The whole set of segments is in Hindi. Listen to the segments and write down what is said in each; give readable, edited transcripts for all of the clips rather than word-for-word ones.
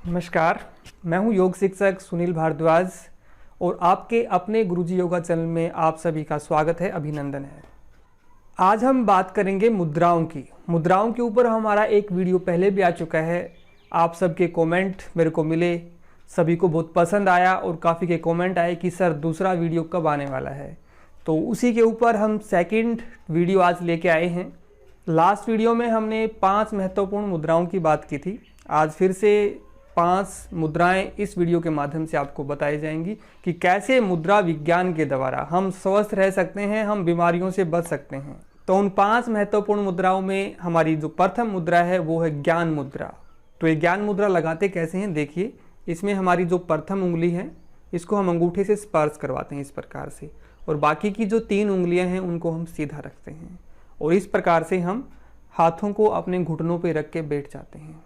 नमस्कार, मैं हूं योग शिक्षक सुनील भारद्वाज और आपके अपने गुरुजी योगा चैनल में आप सभी का स्वागत है, अभिनंदन है। आज हम बात करेंगे मुद्राओं की। मुद्राओं के ऊपर हमारा एक वीडियो पहले भी आ चुका है। आप सबके कमेंट मेरे को मिले, सभी को बहुत पसंद आया और काफ़ी के कमेंट आए कि सर दूसरा वीडियो कब आने वाला है। तो उसी के ऊपर हम सेकंड वीडियो आज लेके आए हैं। लास्ट वीडियो में हमने 5 महत्वपूर्ण मुद्राओं की बात की थी। आज फिर से 5 मुद्राएं इस वीडियो के माध्यम से आपको बताई जाएंगी कि कैसे मुद्रा विज्ञान के द्वारा हम स्वस्थ रह सकते हैं, हम बीमारियों से बच सकते हैं। तो उन 5 महत्वपूर्ण मुद्राओं में हमारी जो प्रथम मुद्रा है वो है ज्ञान मुद्रा। तो ये ज्ञान मुद्रा लगाते कैसे हैं, देखिए इसमें हमारी जो प्रथम उंगली है इसको हम अंगूठे से स्पर्श करवाते हैं इस प्रकार से, और बाकी की जो 3 उंगलियां हैं उनको हम सीधा रखते हैं और इस प्रकार से हम हाथों को अपने घुटनों पे रख के बैठ जाते हैं।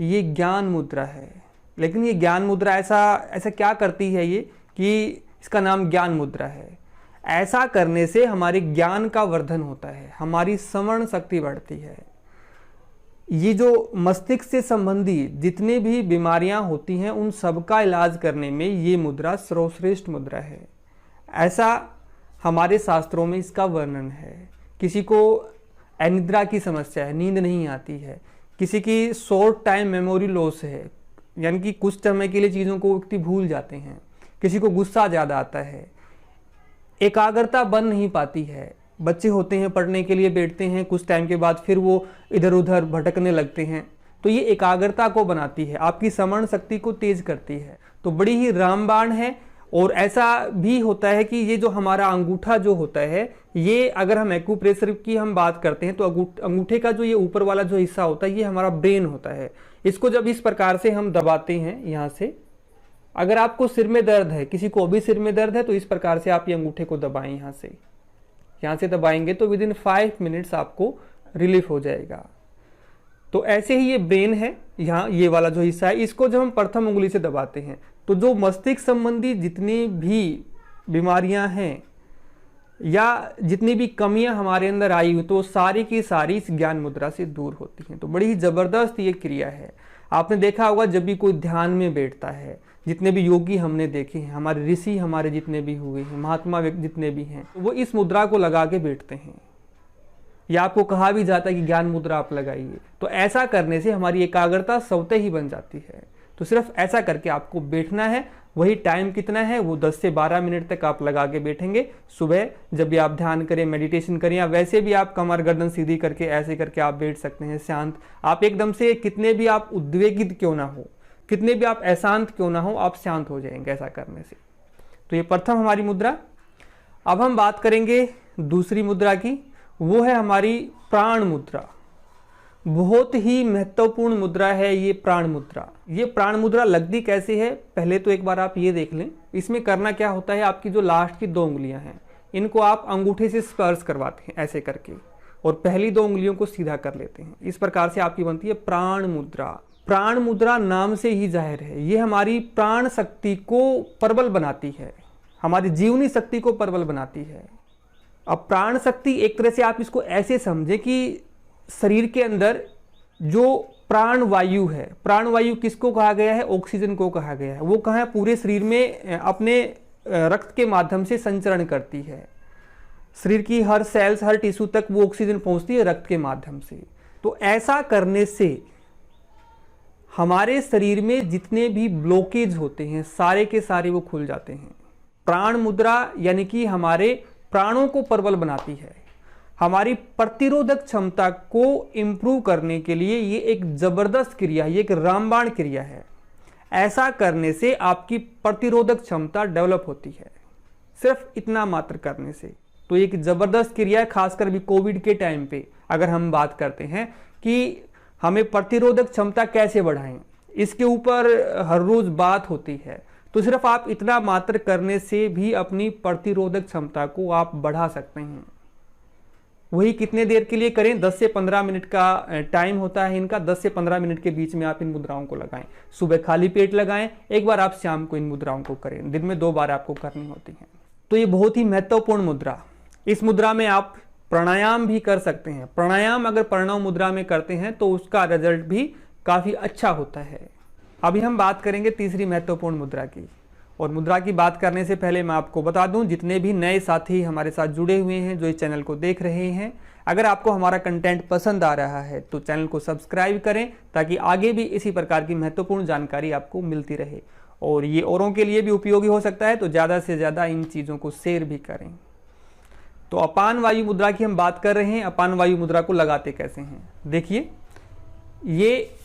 ये ज्ञान मुद्रा है। लेकिन ये ज्ञान मुद्रा ऐसा क्या करती है ये कि इसका नाम ज्ञान मुद्रा है। ऐसा करने से हमारे ज्ञान का वर्धन होता है, हमारी स्मरण शक्ति बढ़ती है। ये जो मस्तिष्क से संबंधी जितने भी बीमारियां होती हैं उन सबका इलाज करने में ये मुद्रा सर्वश्रेष्ठ मुद्रा है। ऐसा हमारे शास्त्रों में इसका वर्णन है। किसी को अनिद्रा की समस्या है, नींद नहीं आती है, किसी की शॉर्ट टाइम मेमोरी लॉस है, यानी कि कुछ समय के लिए चीज़ों को व्यक्ति भूल जाते हैं, किसी को गुस्सा ज़्यादा आता है, एकाग्रता बन नहीं पाती है। बच्चे होते हैं पढ़ने के लिए बैठते हैं, कुछ टाइम के बाद फिर वो इधर उधर भटकने लगते हैं। तो ये एकाग्रता को बनाती है, आपकी स्मरण शक्ति को तेज करती है। तो बड़ी ही रामबाण है। और ऐसा भी होता है कि ये जो हमारा अंगूठा जो होता है, ये अगर हम एक्यूप्रेशर की हम बात करते हैं तो अंगूठे का जो ये ऊपर वाला जो हिस्सा होता है ये हमारा ब्रेन होता है। इसको जब इस प्रकार से हम दबाते हैं यहाँ से, अगर आपको सिर में दर्द है, किसी को भी सिर में दर्द है, तो इस प्रकार से आप ये अंगूठे को दबाएं, यहाँ से दबाएंगे तो विदिन 5 मिनट्स आपको रिलीफ हो जाएगा। तो ऐसे ही ये ब्रेन है, यहाँ ये वाला जो हिस्सा है, इसको जब हम प्रथम उंगली से दबाते हैं तो जो मस्तिष्क संबंधी जितनी भी बीमारियां हैं या जितनी भी कमियां हमारे अंदर आई हुई तो सारी की सारी इस ज्ञान मुद्रा से दूर होती हैं। तो बड़ी ही जबरदस्त ये क्रिया है। आपने देखा होगा जब भी कोई ध्यान में बैठता है, जितने भी योगी हमने देखे हैं, हमारे ऋषि हमारे जितने भी हुए हैं, महात्मा जितने भी हैं, वो इस मुद्रा को लगा के बैठते हैं। या आपको कहा भी जाता है कि ज्ञान मुद्रा आप लगाइए। तो ऐसा करने से हमारी एकाग्रता स्वतः ही बन जाती है। तो सिर्फ ऐसा करके आपको बैठना है। वही टाइम कितना है, वो 10 से 12 मिनट तक आप लगा के बैठेंगे। सुबह जब भी आप ध्यान करें, मेडिटेशन करें, या वैसे भी आप कमर गर्दन सीधी करके ऐसे करके आप बैठ सकते हैं शांत। आप एकदम से कितने भी आप उद्वेगित क्यों ना हो, कितने भी आप अशांत क्यों ना हो, आप शांत हो जाएंगे ऐसा करने से। तो ये प्रथम हमारी मुद्रा। अब हम बात करेंगे दूसरी मुद्रा की, वो है हमारी प्राण मुद्रा। बहुत ही महत्वपूर्ण मुद्रा है ये प्राण मुद्रा। ये प्राण मुद्रा लगती कैसे है, पहले तो एक बार आप ये देख लें। इसमें करना क्या होता है, आपकी जो लास्ट की 2 उंगलियां हैं इनको आप अंगूठे से स्पर्श करवाते हैं ऐसे करके, और पहली 2 उंगलियों को सीधा कर लेते हैं। इस प्रकार से आपकी बनती है प्राण मुद्रा। प्राण मुद्रा नाम से ही जाहिर है, ये हमारी प्राण शक्ति को प्रबल बनाती है, हमारी जीवनी शक्ति को प्रबल बनाती है। अब प्राण शक्ति एक तरह से आप इसको ऐसे समझे कि शरीर के अंदर जो प्राण वायु है, प्राण वायु किसको कहा गया है, ऑक्सीजन को कहा गया है। वो कहाँ है, पूरे शरीर में अपने रक्त के माध्यम से संचरण करती है। शरीर की हर सेल्स, हर टिश्यू तक वो ऑक्सीजन पहुंचती है रक्त के माध्यम से। तो ऐसा करने से हमारे शरीर में जितने भी ब्लॉकेज होते हैं सारे के सारे वो खुल जाते हैं। प्राण मुद्रा यानी कि हमारे प्राणों को प्रबल बनाती है, हमारी प्रतिरोधक क्षमता को इंप्रूव करने के लिए ये एक जबरदस्त क्रिया है, ये एक रामबाण क्रिया है। ऐसा करने से आपकी प्रतिरोधक क्षमता डेवलप होती है, सिर्फ इतना मात्र करने से। तो एक जबरदस्त क्रिया है, खासकर भी कोविड के टाइम पे अगर हम बात करते हैं कि हमें प्रतिरोधक क्षमता कैसे बढ़ाएं, इसके ऊपर हर रोज बात होती है। तो सिर्फ आप इतना मात्र करने से भी अपनी प्रतिरोधक क्षमता को आप बढ़ा सकते हैं। वही कितने देर के लिए करें, 10 से 15 मिनट का टाइम होता है इनका। 10 से 15 मिनट के बीच में आप इन मुद्राओं को लगाएं। सुबह खाली पेट लगाएं, एक बार आप शाम को इन मुद्राओं को करें। दिन में 2 बार आपको करनी होती है। तो ये बहुत ही महत्वपूर्ण मुद्रा। इस मुद्रा में आप प्राणायाम भी कर सकते हैं। प्राणायाम अगर प्रणव मुद्रा में करते हैं तो उसका रिजल्ट भी काफी अच्छा होता है। अभी हम बात करेंगे तीसरी महत्वपूर्ण मुद्रा की। और मुद्रा की बात करने से पहले मैं आपको बता दूं, जितने भी नए साथी हमारे साथ जुड़े हुए हैं, जो इस चैनल को देख रहे हैं, अगर आपको हमारा कंटेंट पसंद आ रहा है तो चैनल को सब्सक्राइब करें, ताकि आगे भी इसी प्रकार की महत्वपूर्ण जानकारी आपको मिलती रहे और ये औरों के लिए भी उपयोगी हो सकता है। तो ज़्यादा से ज़्यादा इन चीज़ों को शेयर भी करें। तो अपान वायु मुद्रा की हम बात कर रहे हैं। अपान वायु मुद्रा को लगाते कैसे हैं, देखिए। ये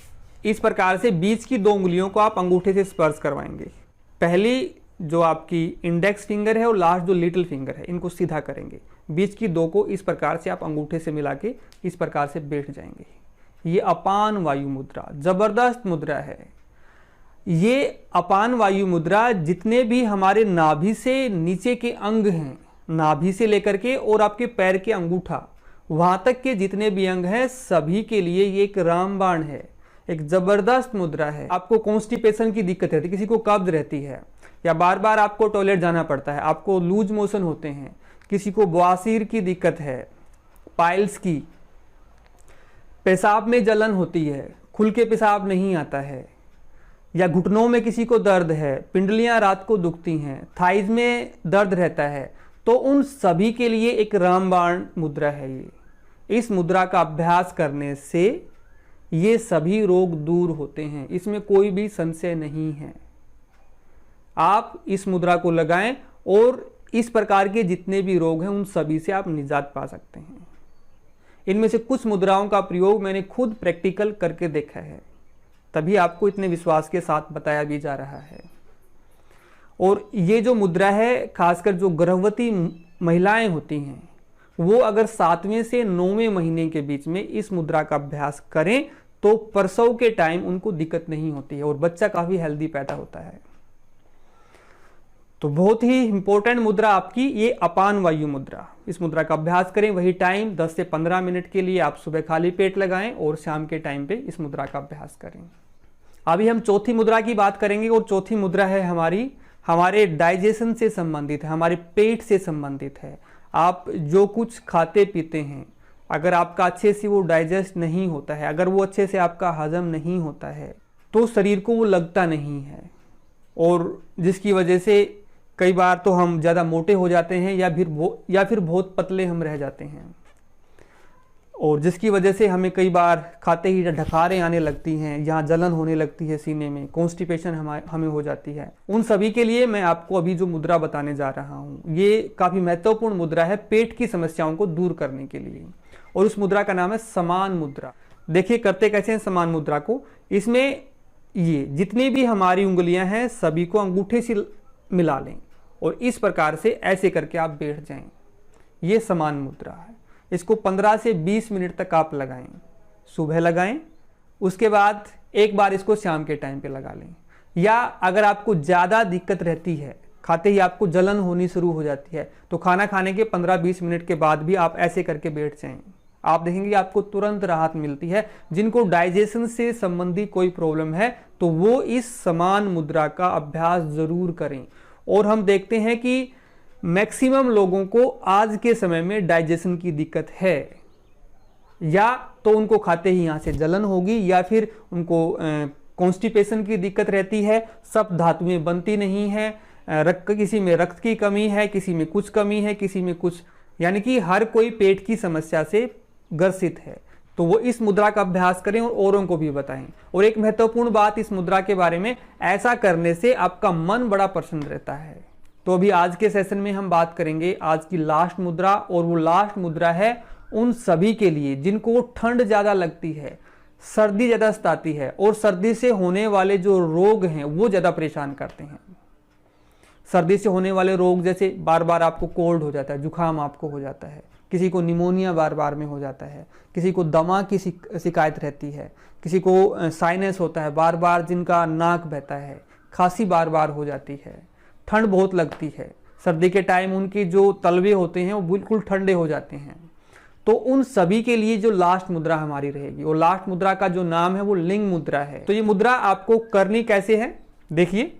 इस प्रकार से बीच की 2 उंगलियों को आप अंगूठे से स्पर्श करवाएंगे। पहली जो आपकी इंडेक्स फिंगर है और लास्ट जो लिटिल फिंगर है, इनको सीधा करेंगे। बीच की 2 को इस प्रकार से आप अंगूठे से मिला के इस प्रकार से बैठ जाएंगे। ये अपान वायु मुद्रा जबरदस्त मुद्रा है। ये अपान वायु मुद्रा जितने भी हमारे नाभि से नीचे के अंग हैं, नाभि से लेकर के और आपके पैर के अंगूठा वहां तक के जितने भी अंग हैं, सभी के लिए ये एक रामबाण है, एक जबरदस्त मुद्रा है। आपको कॉन्स्टिपेशन की दिक्कत रहती है, किसी को कब्ज रहती है, या बार बार आपको टॉयलेट जाना पड़ता है, आपको लूज मोशन होते हैं, किसी को बवासीर की दिक्कत है, पाइल्स की, पेशाब में जलन होती है, खुल के पेशाब नहीं आता है, या घुटनों में किसी को दर्द है, पिंडलियां रात को दुखती हैं, थाइज में दर्द रहता है, तो उन सभी के लिए एक रामबाण मुद्रा है ये। इस मुद्रा का अभ्यास करने से ये सभी रोग दूर होते हैं, इसमें कोई भी संशय नहीं है। आप इस मुद्रा को लगाएं और इस प्रकार के जितने भी रोग हैं उन सभी से आप निजात पा सकते हैं। इनमें से कुछ मुद्राओं का प्रयोग मैंने खुद प्रैक्टिकल करके देखा है, तभी आपको इतने विश्वास के साथ बताया भी जा रहा है। और ये जो मुद्रा है, खासकर जो गर्भवती महिलाएं होती हैं, वो अगर 7वें से 9वें महीने के बीच में इस मुद्रा का अभ्यास करें तो प्रसव के टाइम उनको दिक्कत नहीं होती है और बच्चा काफी हेल्दी पैदा होता है। तो बहुत ही इंपॉर्टेंट मुद्रा आपकी ये अपान वायु मुद्रा। इस मुद्रा का अभ्यास करें, वही टाइम 10 से 15 मिनट के लिए आप सुबह खाली पेट लगाएं और शाम के टाइम पे इस मुद्रा का अभ्यास करें। अभी हम चौथी मुद्रा की बात करेंगे और चौथी मुद्रा है हमारे डाइजेशन से संबंधित है, हमारे पेट से संबंधित है। आप जो कुछ खाते पीते हैं, अगर आपका अच्छे से वो डाइजेस्ट नहीं होता है, अगर वो अच्छे से आपका हजम नहीं होता है, तो शरीर को वो लगता नहीं है और जिसकी वजह से कई बार तो हम ज़्यादा मोटे हो जाते हैं या फिर बहुत पतले हम रह जाते हैं, और जिसकी वजह से हमें कई बार खाते ही ढकारें आने लगती हैं, यहाँ जलन होने लगती है सीने में, कॉन्स्टिपेशन हमें हो जाती है। उन सभी के लिए मैं आपको अभी जो मुद्रा बताने जा रहा हूँ, ये काफ़ी महत्वपूर्ण मुद्रा है पेट की समस्याओं को दूर करने के लिए, और उस मुद्रा का नाम है समान मुद्रा। देखिए करते कैसे हैं समान मुद्रा को। इसमें ये जितनी भी हमारी उंगलियां हैं सभी को अंगूठे से मिला लें और इस प्रकार से ऐसे करके आप बैठ जाएं। ये समान मुद्रा है। इसको 15 से 20 मिनट तक आप लगाएं, सुबह लगाएं, उसके बाद एक बार इसको शाम के टाइम पे लगा लें। या अगर आपको ज़्यादा दिक्कत रहती है, खाते ही आपको जलन होनी शुरू हो जाती है, तो खाना खाने के 15-20 मिनट के बाद भी आप ऐसे करके बैठ जाएं। आप देखेंगे आपको तुरंत राहत मिलती है। जिनको डाइजेशन से संबंधी कोई प्रॉब्लम है तो वो इस समान मुद्रा का अभ्यास जरूर करें। और हम देखते हैं कि मैक्सिमम लोगों को आज के समय में डाइजेशन की दिक्कत है, या तो उनको खाते ही यहाँ से जलन होगी, या फिर उनको कॉन्स्टिपेशन की दिक्कत रहती है, सब धातुएं बनती नहीं है, किसी में रक्त की कमी है, किसी में कुछ कमी है, किसी में कुछ, यानी कि हर कोई पेट की समस्या से ग्रसित है। तो वो इस मुद्रा का अभ्यास करें और औरों को भी बताएं। और एक महत्वपूर्ण बात इस मुद्रा के बारे में, ऐसा करने से आपका मन बड़ा प्रसन्न रहता है। तो अभी आज के सेशन में हम बात करेंगे आज की लास्ट मुद्रा, और वो लास्ट मुद्रा है उन सभी के लिए जिनको ठंड ज़्यादा लगती है, सर्दी ज़्यादा सताती है, और सर्दी से होने वाले जो रोग हैं वो ज़्यादा परेशान करते हैं। सर्दी से होने वाले रोग जैसे बार बार आपको कोल्ड हो जाता है, जुकाम आपको हो जाता है, किसी को निमोनिया बार बार में हो जाता है, किसी को दमा की शिकायत रहती है, किसी को साइनस होता है बार बार, जिनका नाक बहता है, खांसी बार बार हो जाती है, ठंड बहुत लगती है, सर्दी के टाइम उनके जो तलवे होते हैं वो बिल्कुल ठंडे हो जाते हैं। तो उन सभी के लिए जो लास्ट मुद्रा हमारी रहेगी, वो लास्ट मुद्रा का जो नाम है वो लिंग मुद्रा है। तो ये मुद्रा आपको करनी कैसे है, देखिए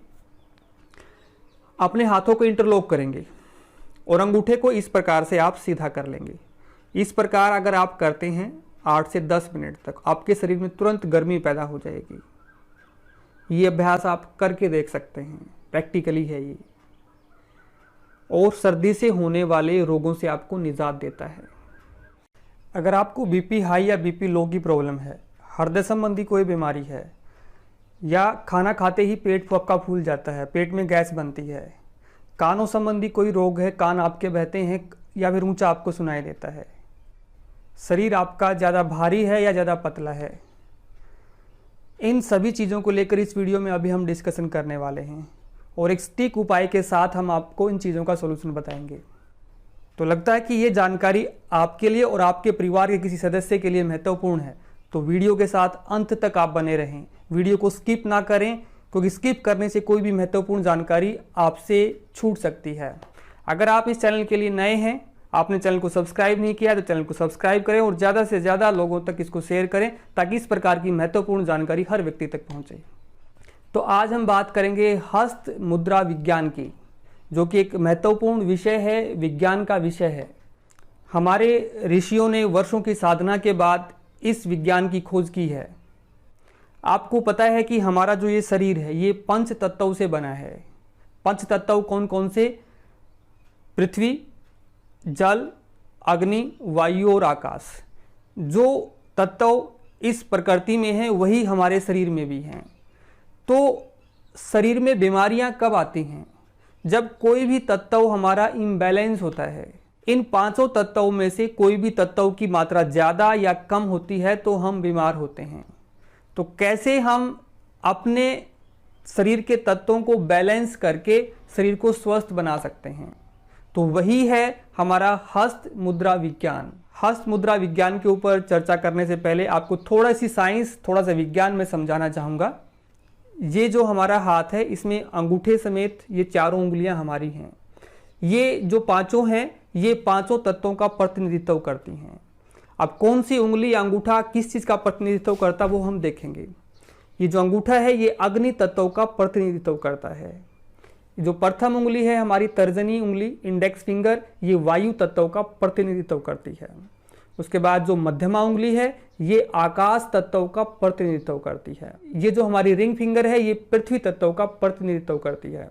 अपने हाथों को इंटरलॉक करेंगे और अंगूठे को इस प्रकार से आप सीधा कर लेंगे। इस प्रकार अगर आप करते हैं 8 से 10 मिनट तक, आपके शरीर में तुरंत गर्मी पैदा हो जाएगी। ये अभ्यास आप करके देख सकते हैं, प्रैक्टिकली है ये, और सर्दी से होने वाले रोगों से आपको निजात देता है। अगर आपको बीपी हाई या बीपी लो की प्रॉब्लम है, हृदय संबंधी कोई बीमारी है, या खाना खाते ही पेट पक्का फूल जाता है, पेट में गैस बनती है, कानों संबंधी कोई रोग है, कान आपके बहते हैं या फिर ऊंचा आपको सुनाई देता है, शरीर आपका ज़्यादा भारी है या ज़्यादा पतला है, इन सभी चीज़ों को लेकर इस वीडियो में अभी हम डिस्कशन करने वाले हैं और एक सटीक उपाय के साथ हम आपको इन चीज़ों का सलूशन बताएंगे। तो लगता है कि ये जानकारी आपके लिए और आपके परिवार के किसी सदस्य के लिए महत्वपूर्ण है, तो वीडियो के साथ अंत तक आप बने रहें, वीडियो को स्किप ना करें, क्योंकि स्किप करने से कोई भी महत्वपूर्ण जानकारी आपसे छूट सकती है। अगर आप इस चैनल के लिए नए हैं, आपने चैनल को सब्सक्राइब नहीं किया तो चैनल को सब्सक्राइब करें और ज़्यादा से ज़्यादा लोगों तक इसको शेयर करें, ताकि इस प्रकार की महत्वपूर्ण जानकारी हर व्यक्ति तक पहुँचे। तो आज हम बात करेंगे हस्त मुद्रा विज्ञान की, जो कि एक महत्वपूर्ण विषय है, विज्ञान का विषय है। हमारे ऋषियों ने वर्षों की साधना के बाद इस विज्ञान की खोज की है। आपको पता है कि हमारा जो ये शरीर है ये पंच तत्वों से बना है। पंच तत्व कौन कौन से? पृथ्वी, जल, अग्नि, वायु और आकाश। जो तत्व इस प्रकृति में हैं वही हमारे शरीर में भी हैं। तो शरीर में बीमारियां कब आती हैं? जब कोई भी तत्व हमारा इम्बैलेंस होता है। इन पांचों तत्वों में से कोई भी तत्व की मात्रा ज़्यादा या कम होती है तो हम बीमार होते हैं। तो कैसे हम अपने शरीर के तत्वों को बैलेंस करके शरीर को स्वस्थ बना सकते हैं? तो वही है हमारा हस्त मुद्रा विज्ञान। हस्त मुद्रा विज्ञान के ऊपर चर्चा करने से पहले आपको थोड़ा सी साइंस, थोड़ा सा विज्ञान में समझाना चाहूँगा। ये जो हमारा हाथ है इसमें अंगूठे समेत ये चारों उंगलियां हमारी हैं। ये जो पांचों हैं ये पांचों तत्वों का प्रतिनिधित्व करती हैं। अब कौन सी उंगली या अंगूठा किस चीज़ का प्रतिनिधित्व करता वो हम देखेंगे। ये जो अंगूठा है ये अग्नि तत्व का प्रतिनिधित्व करता है। जो प्रथम उंगली है हमारी तर्जनी उंगली, इंडेक्स फिंगर, ये वायु तत्व का प्रतिनिधित्व करती है। उसके बाद जो मध्यमा उंगली है ये आकाश तत्व का प्रतिनिधित्व करती है। ये जो हमारी रिंग फिंगर है ये पृथ्वी तत्व का प्रतिनिधित्व करती है।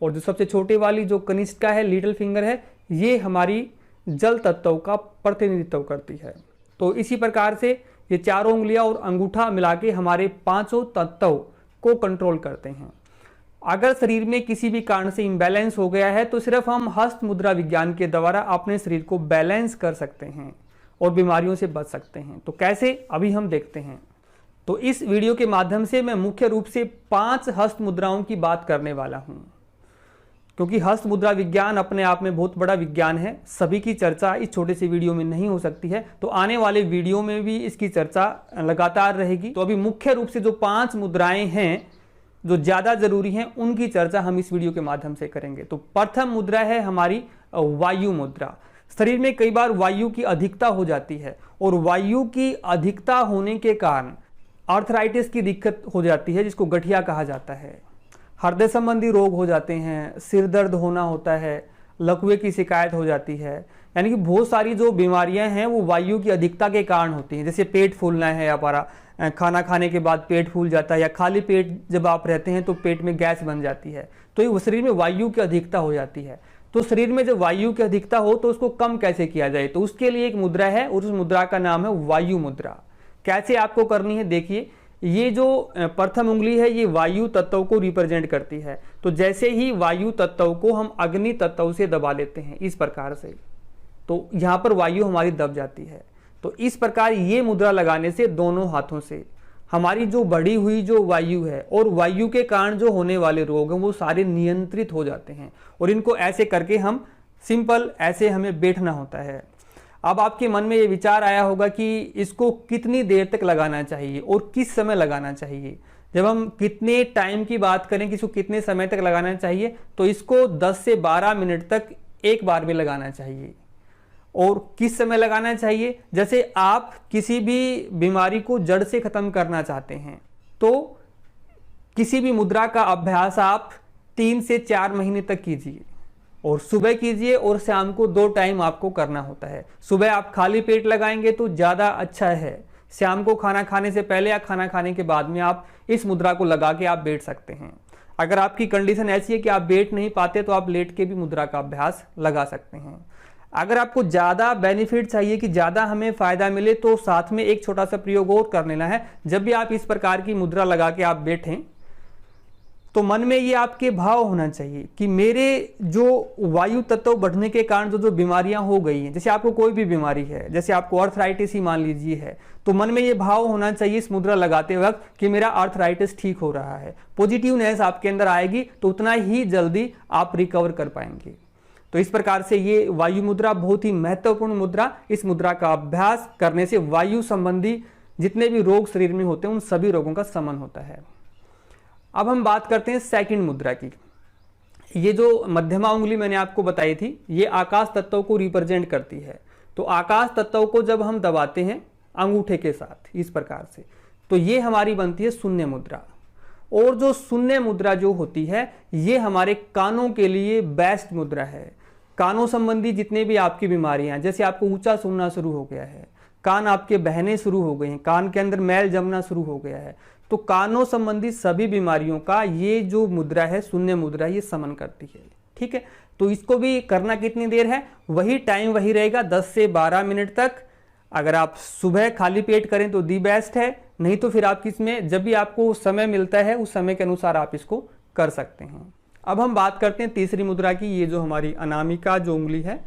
और जो सबसे छोटी वाली जो कनिष्ठा है, लिटिल फिंगर है, ये हमारी जल तत्व का प्रतिनिधित्व करती है। तो इसी प्रकार से ये चारों उंगलियां और अंगूठा मिला के हमारे पांचों तत्व को कंट्रोल करते हैं। अगर शरीर में किसी भी कारण से इम्बैलेंस हो गया है तो सिर्फ हम हस्त मुद्रा विज्ञान के द्वारा अपने शरीर को बैलेंस कर सकते हैं और बीमारियों से बच सकते हैं। तो कैसे, अभी हम देखते हैं। तो इस वीडियो के माध्यम से मैं मुख्य रूप से 5 हस्त मुद्राओं की बात करने वाला हूं, क्योंकि हस्त मुद्रा विज्ञान अपने आप में बहुत बड़ा विज्ञान है। सभी की चर्चा इस छोटे से वीडियो में नहीं हो सकती है, तो आने वाले वीडियो में भी इसकी चर्चा लगातार रहेगी। तो अभी मुख्य रूप से जो 5 मुद्राएं हैं जो ज़्यादा जरूरी हैं उनकी चर्चा हम इस वीडियो के माध्यम से करेंगे। तो प्रथम मुद्रा है हमारी वायु मुद्रा। शरीर में कई बार वायु की अधिकता हो जाती है और वायु की अधिकता होने के कारण आर्थराइटिस की दिक्कत हो जाती है, जिसको गठिया कहा जाता है। हृदय संबंधी रोग हो जाते हैं, सिर दर्द होना होता है, लकवे की शिकायत हो जाती है। यानी कि बहुत सारी जो बीमारियां हैं वो वायु की अधिकता के कारण होती हैं। जैसे पेट फूलना है, हमारा खाना खाने के बाद पेट फूल जाता है, या खाली पेट जब आप रहते हैं तो पेट में गैस बन जाती है। तो ये शरीर में वायु की अधिकता हो जाती है। तो शरीर में जब वायु की अधिकता हो तो उसको कम कैसे किया जाए? तो उसके लिए एक मुद्रा है और उस मुद्रा का नाम है वायु मुद्रा। कैसे आपको करनी है देखिए। ये जो प्रथम उंगली है ये वायु तत्व को रिप्रेजेंट करती है। तो जैसे ही वायु तत्व को हम अग्नि तत्व से दबा लेते हैं इस प्रकार से, तो यहाँ पर वायु हमारी दब जाती है। तो इस प्रकार ये मुद्रा लगाने से दोनों हाथों से हमारी जो बढ़ी हुई जो वायु है और वायु के कारण जो होने वाले रोग हैं वो सारे नियंत्रित हो जाते हैं। और इनको ऐसे करके हम सिंपल ऐसे हमें बैठना होता है। अब आपके मन में ये विचार आया होगा कि इसको कितनी देर तक लगाना चाहिए और किस समय लगाना चाहिए। जब हम कितने टाइम की बात करें कि इसको कितने समय तक लगाना चाहिए, तो इसको 10 से 12 मिनट तक एक बार में लगाना चाहिए। और किस समय लगाना चाहिए? जैसे आप किसी भी बीमारी को जड़ से खत्म करना चाहते हैं तो किसी भी मुद्रा का अभ्यास आप 3 से 4 महीने तक कीजिए, और सुबह कीजिए और शाम को 2 टाइम आपको करना होता है। सुबह आप खाली पेट लगाएंगे तो ज़्यादा अच्छा है, शाम को खाना खाने से पहले या खाना खाने के बाद में आप इस मुद्रा को लगा के आप बैठ सकते हैं। अगर आपकी कंडीशन ऐसी है कि आप बैठ नहीं पाते तो आप लेट के भी मुद्रा का अभ्यास लगा सकते हैं। अगर आपको ज़्यादा बेनिफिट चाहिए कि ज़्यादा हमें फ़ायदा मिले तो साथ में एक छोटा सा प्रयोग और कर लेना है। जब भी आप इस प्रकार की मुद्रा लगा के आप बैठें तो मन में ये आपके भाव होना चाहिए कि मेरे जो वायु तत्व बढ़ने के कारण जो बीमारियां हो गई हैं, जैसे आपको कोई भी बीमारी है, जैसे आपको अर्थराइटिस ही मान लीजिए है, तो मन में ये भाव होना चाहिए इस मुद्रा लगाते वक्त कि मेरा अर्थराइटिस ठीक हो रहा है। पॉजिटिवनेस आपके अंदर आएगी तो उतना ही जल्दी आप रिकवर कर पाएंगे। तो इस प्रकार से ये वायु मुद्रा बहुत ही महत्वपूर्ण मुद्रा, इस मुद्रा का अभ्यास करने से वायु संबंधी जितने भी रोग शरीर में होते हैं उन सभी रोगों का शमन होता है। अब हम बात करते हैं सेकंड मुद्रा की। ये जो मध्यमा उंगली मैंने आपको बताई थी, ये आकाश तत्व को रिप्रेजेंट करती है। तो आकाश तत्व को जब हम दबाते हैं अंगूठे के साथ इस प्रकार से, तो ये हमारी बनती है शून्य मुद्रा। और जो शून्य मुद्रा जो होती है ये हमारे कानों के लिए बेस्ट मुद्रा है। कानों संबंधी जितने भी आपकी बीमारियां, जैसे आपको ऊंचा सुनना शुरू हो गया है, कान आपके बहने शुरू हो गए हैं, कान के अंदर मैल जमना शुरू हो गया है, तो कानों संबंधी सभी बीमारियों का ये जो मुद्रा है शून्य मुद्रा ये शमन करती है। ठीक है, तो इसको भी करना कितनी देर है, वही टाइम वही रहेगा 10 से 12 मिनट तक। अगर आप सुबह खाली पेट करें तो दी बेस्ट है, नहीं तो फिर आप इसमें जब भी आपको समय मिलता है उस समय के अनुसार आप इसको कर सकते हैं। अब हम बात करते हैं तीसरी मुद्रा की। ये जो हमारी अनामिका जो उंगली है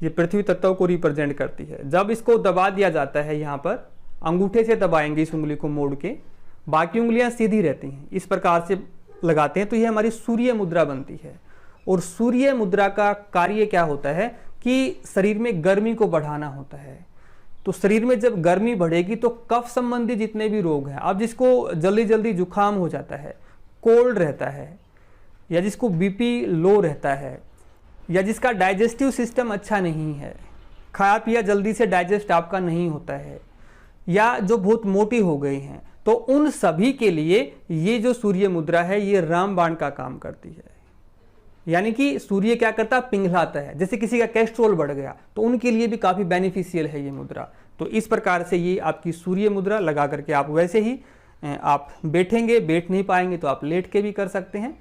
ये पृथ्वी तत्व को रिप्रेजेंट करती है। जब इसको दबा दिया जाता है, यहाँ पर अंगूठे से दबाएंगे इस उंगली को मोड़ के, बाकी उंगलियां सीधी रहती हैं, इस प्रकार से लगाते हैं तो ये हमारी सूर्य मुद्रा बनती है। और सूर्य मुद्रा का कार्य क्या होता है कि शरीर में गर्मी को बढ़ाना होता है। तो शरीर में जब गर्मी बढ़ेगी तो कफ संबंधी जितने भी रोग हैं, अब जिसको जल्दी जल्दी जुकाम हो जाता है, कोल्ड रहता है, या जिसको बीपी लो रहता है, या जिसका डाइजेस्टिव सिस्टम अच्छा नहीं है, खाया पिया जल्दी से डाइजेस्ट आपका नहीं होता है, या जो बहुत मोटी हो गई हैं, तो उन सभी के लिए ये जो सूर्य मुद्रा है ये रामबाण का काम करती है। यानी कि सूर्य क्या करता है, पिघलाता है। जैसे किसी का कोलेस्ट्रॉल बढ़ गया तो उनके लिए भी काफी बेनिफिशियल है ये मुद्रा। तो इस प्रकार से ये आपकी सूर्य मुद्रा लगा करके आप वैसे ही आप बैठेंगे, बैठ नहीं पाएंगे तो आप लेट के भी कर सकते हैं,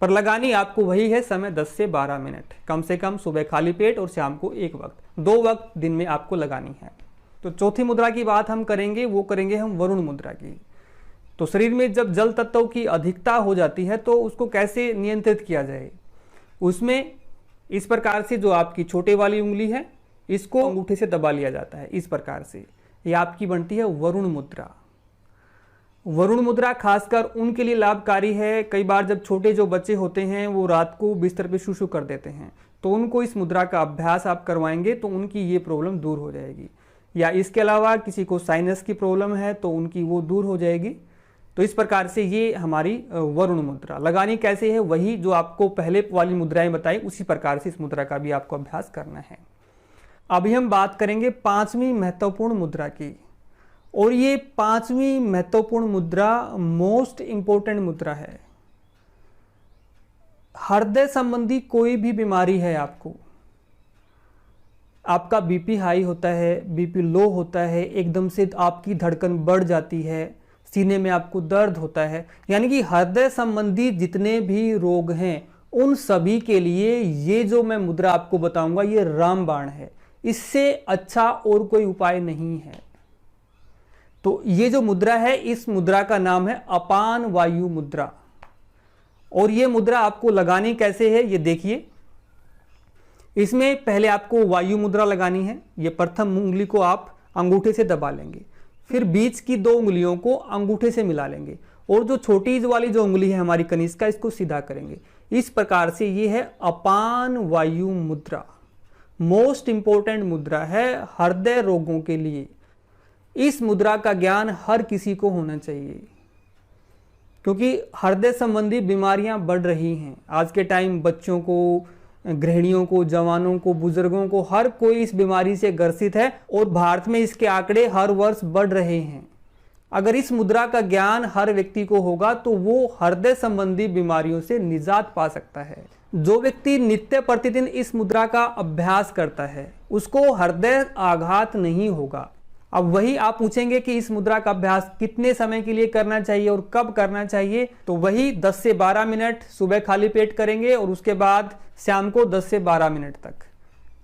पर लगानी आपको वही है समय 10 से 12 मिनट, कम से कम सुबह खाली पेट और शाम को एक वक्त, 2 वक्त दिन में आपको लगानी है। तो चौथी मुद्रा की बात हम करेंगे, वो करेंगे हम वरुण मुद्रा की। तो शरीर में जब जल तत्व की अधिकता हो जाती है तो उसको कैसे नियंत्रित किया जाए, उसमें इस प्रकार से जो आपकी छोटे वाली उंगली है इसको अंगूठे से दबा लिया जाता है इस प्रकार से, ये आपकी बनती है वरुण मुद्रा। वरुण मुद्रा खासकर उनके लिए लाभकारी है, कई बार जब छोटे जो बच्चे होते हैं वो रात को बिस्तर पे शू कर देते हैं, तो उनको इस मुद्रा का अभ्यास आप करवाएंगे तो उनकी ये प्रॉब्लम दूर हो जाएगी। या इसके अलावा किसी को साइनस की प्रॉब्लम है तो उनकी वो दूर हो जाएगी। तो इस प्रकार से ये हमारी वरुण मुद्रा लगानी कैसे है, वही जो आपको पहले वाली मुद्राएं बताई उसी प्रकार से इस मुद्रा का भी आपको अभ्यास करना है। अभी हम बात करेंगे 5वीं महत्वपूर्ण मुद्रा की, और ये 5वीं महत्वपूर्ण मुद्रा मोस्ट इंपॉर्टेंट मुद्रा है। हृदय संबंधी कोई भी बीमारी है, आपका बीपी हाई होता है, बीपी लो होता है, एकदम से आपकी धड़कन बढ़ जाती है, सीने में आपको दर्द होता है, यानी कि हृदय संबंधी जितने भी रोग हैं उन सभी के लिए ये जो मैं मुद्रा आपको बताऊंगा ये रामबाण है। इससे अच्छा और कोई उपाय नहीं है। तो ये जो मुद्रा है इस मुद्रा का नाम है अपान वायु मुद्रा। और ये मुद्रा आपको लगानी कैसे है ये देखिए। इसमें पहले आपको वायु मुद्रा लगानी है। ये प्रथम उंगली को आप अंगूठे से दबा लेंगे, फिर बीच की 2 उंगलियों को अंगूठे से मिला लेंगे, और जो छोटी वाली जो उंगली है हमारी कनिष्का इसको सीधा करेंगे। इस प्रकार से ये है अपान वायु मुद्रा। मोस्ट इंपॉर्टेंट मुद्रा है हृदय रोगों के लिए। इस मुद्रा का ज्ञान हर किसी को होना चाहिए, क्योंकि हृदय संबंधी बीमारियां बढ़ रही हैं। आज के टाइम बच्चों को, गृहिणियों को, जवानों को, बुजुर्गों को, हर कोई इस बीमारी से ग्रसित है, और भारत में इसके आंकड़े हर वर्ष बढ़ रहे हैं। अगर इस मुद्रा का ज्ञान हर व्यक्ति को होगा तो वो हृदय संबंधी बीमारियों से निजात पा सकता है। जो व्यक्ति नित्य प्रतिदिन इस मुद्रा का अभ्यास करता है उसको हृदय आघात नहीं होगा। अब वही आप पूछेंगे कि इस मुद्रा का अभ्यास कितने समय के लिए करना चाहिए और कब करना चाहिए, तो वही 10 से 12 मिनट सुबह खाली पेट करेंगे और उसके बाद शाम को 10 से 12 मिनट तक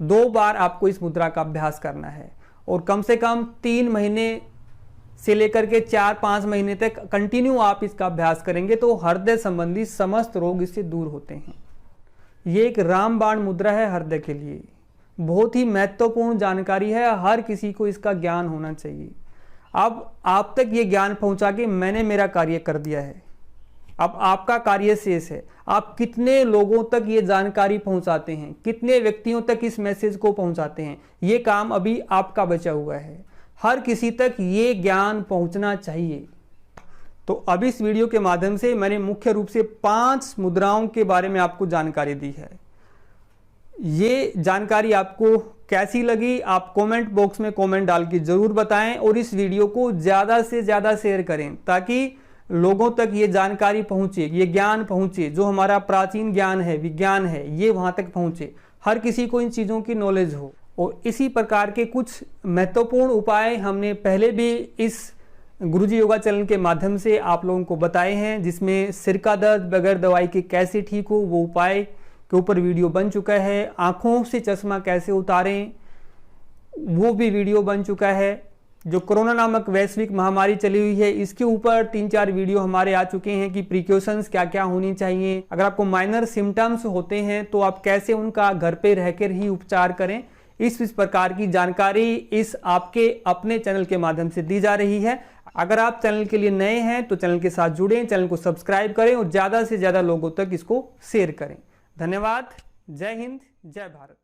2 बार आपको इस मुद्रा का अभ्यास करना है। और कम से कम 3 महीने से लेकर के 4-5 महीने तक कंटिन्यू आप इसका अभ्यास करेंगे तो हृदय संबंधी समस्त रोग इससे दूर होते हैं। ये एक रामबाण मुद्रा है हृदय के लिए, बहुत ही महत्वपूर्ण जानकारी है, हर किसी को इसका ज्ञान होना चाहिए। अब आप तक ये ज्ञान पहुंचा के मैंने मेरा कार्य कर दिया है, अब आपका कार्य शेष है। आप कितने लोगों तक ये जानकारी पहुंचाते हैं, कितने व्यक्तियों तक इस मैसेज को पहुंचाते हैं, ये काम अभी आपका बचा हुआ है। हर किसी तक ये ज्ञान पहुंचना चाहिए। तो अब इस वीडियो के माध्यम से मैंने मुख्य रूप से 5 मुद्राओं के बारे में आपको जानकारी दी है। ये जानकारी आपको कैसी लगी आप कमेंट बॉक्स में कमेंट डाल के जरूर बताएं और इस वीडियो को ज़्यादा से ज़्यादा शेयर करें ताकि लोगों तक ये जानकारी पहुंचे, ये ज्ञान पहुंचे, जो हमारा प्राचीन ज्ञान है, विज्ञान है, ये वहां तक पहुंचे, हर किसी को इन चीज़ों की नॉलेज हो। और इसी प्रकार के कुछ महत्वपूर्ण उपाय हमने पहले भी इस गुरुजी योगा चैनल के माध्यम से आप लोगों को बताए हैं, जिसमें सिर का दर्द बगैर दवाई के कैसे ठीक हो वो उपाय के ऊपर वीडियो बन चुका है। आंखों से चश्मा कैसे उतारें वो भी वीडियो बन चुका है। जो कोरोना नामक वैश्विक महामारी चली हुई है इसके ऊपर 3-4 वीडियो हमारे आ चुके हैं कि प्रिकॉशंस क्या क्या होनी चाहिए। अगर आपको माइनर सिम्टम्स होते हैं तो आप कैसे उनका घर पे रहकर ही उपचार करें, इस प्रकार की जानकारी इस आपके अपने चैनल के माध्यम से दी जा रही है। अगर आप चैनल के लिए नए हैं तो चैनल के साथ जुड़ें, चैनल को सब्सक्राइब करें और ज़्यादा से ज़्यादा लोगों तक इसको शेयर करें। धन्यवाद। जय हिंद, जय भारत।